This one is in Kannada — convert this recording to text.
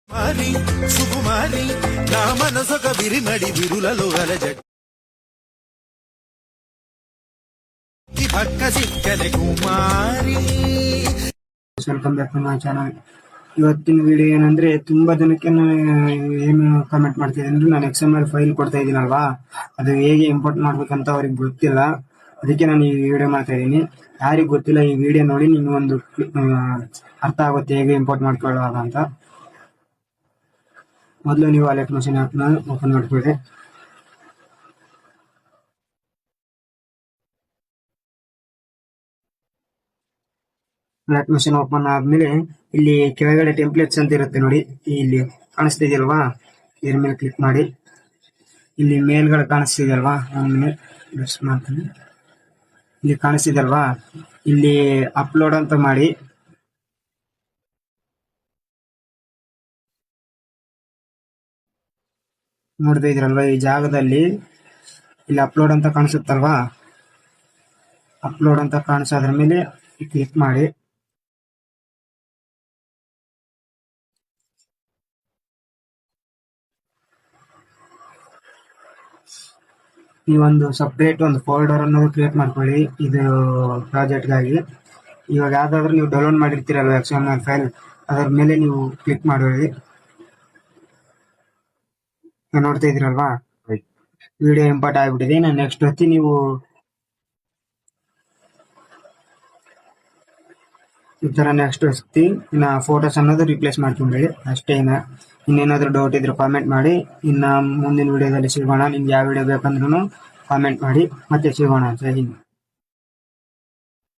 మారి సుకుమారి నా మనసొక విరిమడి విరులలో అలజడి భక్క సిక్కನೆ కుమారి. Welcome back to my channel. ಇವತ್ತಿನ ವಿಡಿಯೋ ಏನಂದ್ರೆ, ತುಂಬಾ ಜನಕ್ಕೆ ಏನು ಕಮೆಂಟ್ ಮಾಡ್ತಿದೆ ಅಂದ್ರೆ, ನಾನು XML ಫೈಲ್ ಕೊಡ್ತಾ ಇದ್ದೀನಲ್ವಾ, ಅದು ಹೇಗೆ ಇಂಪೋರ್ಟ್ ಮಾಡ್ಬೇಕಂತ ಅವ್ರಿಗೆ ಗೊತ್ತಿಲ್ಲ. ಅದಕ್ಕೆ ನಾನು ಈ ವಿಡಿಯೋ ಮಾಡ್ತಾ ಇದ್ದೀನಿ. ಯಾರಿಗೆ ಗೊತ್ತಿಲ್ಲ, ಈ ವಿಡಿಯೋ ನೋಡಿ ನಿಮ್ಗೆ ಒಂದು ಅರ್ಥ ಆಗುತ್ತೆ ಹೇಗೆ ಇಂಪೋರ್ಟ್ ಮಾಡ್ಕೊಳ್ಳೋಣ ಅಂತ. ಮೊದಲು ನೀವು ಅಲೆಕ್ಟ್ ಮಷೀನ್ ಆ್ಯಪ್ನ ಓಪನ್ ಮಾಡ್ಕೊಳ್ಳಿ. ಅಲೆಕ್ಟ್ ಮಷೀನ್ ಓಪನ್ ಆದ್ಮೇಲೆ ಇಲ್ಲಿ ಕೆಳಗಡೆ ಟೆಂಪ್ಲೇಟ್ಸ್ ಅಂತ ಇರುತ್ತೆ ನೋಡಿ, ಇಲ್ಲಿ ಕಾಣಿಸ್ತಿದೆಯಲ್ವಾ, ಇದ್ರ ಮೇಲೆ ಕ್ಲಿಕ್ ಮಾಡಿ. ಇಲ್ಲಿ ಮೇಲ್ಗಡೆ ಕಾಣಿಸ್ತಿದೆಯಲ್ವಾ, ಮಾಡ್ತೀನಿ. ಇಲ್ಲಿ ಕಾಣಿಸ್ತಿದೆಯಲ್ವಾ, ಇಲ್ಲಿ ಅಪ್ಲೋಡ್ ಅಂತ ಮಾಡಿ. ನೋಡ್ತಾ ಇದ್ರಲ್ವಾ, ಈ ಜಾಗದಲ್ಲಿ ಇಲ್ಲಿ ಅಪ್ಲೋಡ್ ಅಂತ ಕಾಣಿಸುತ್ತಲ್ವಾ, ಅಪ್ಲೋಡ್ ಅಂತ ಕಾಣಿಸೋದ್ರ ಮೇಲೆ ಕ್ಲಿಕ್ ಮಾಡಿ. ಈ ಒಂದು ಸಪ್ರೇಟ್ ಒಂದು ಫೋಲ್ಡರ್ ಅನ್ನೋದು ಕ್ರಿಯೇಟ್ ಮಾಡ್ಕೊಳ್ಳಿ ಇದು ಪ್ರಾಜೆಕ್ಟ್ಗಾಗಿ. ಇವಾಗ ಯಾವ್ದಾದ್ರು ನೀವು ಡೌನ್ಲೋಡ್ ಮಾಡಿರ್ತೀರಲ್ವ XML ಫೈಲ್, ಅದರ ಮೇಲೆ ನೀವು ಕ್ಲಿಕ್ ಮಾಡಿ. ನೋಡ್ತಾ ಇದ್ದೀರಲ್ವಾ, ವಿಡಿಯೋ ಇಂಪೋರ್ಟ್ ಆಗಿಬಿಟ್ಟಿದೆ. ನಾನು ನೆಕ್ಸ್ಟ್ ಹೊತ್ತಿ ನೀವು ಈ ತರ ನೆಕ್ಸ್ಟ್ ಹೊತ್ತಿ ಇನ್ನ ಫೋಟೋಸ್ ಅನ್ನೋದು ರಿಪ್ಲೇಸ್ ಮಾಡ್ಕೊಂಡ್ರಿ ಅಷ್ಟೇ. ಇನ್ನೇನಾದ್ರೂ ಡೌಟ್ ಇದ್ರೆ ಕಾಮೆಂಟ್ ಮಾಡಿ. ಇನ್ನ ಮುಂದಿನ ವಿಡಿಯೋದಲ್ಲಿ ಸಿಗೋಣ. ನಿಮ್ಗೆ ಯಾವ ವಿಡಿಯೋ ಬೇಕಂದ್ರೂ ಕಾಮೆಂಟ್ ಮಾಡಿ. ಮತ್ತೆ ಸಿಗೋಣ. ಜೈ ಹಿಂದ್.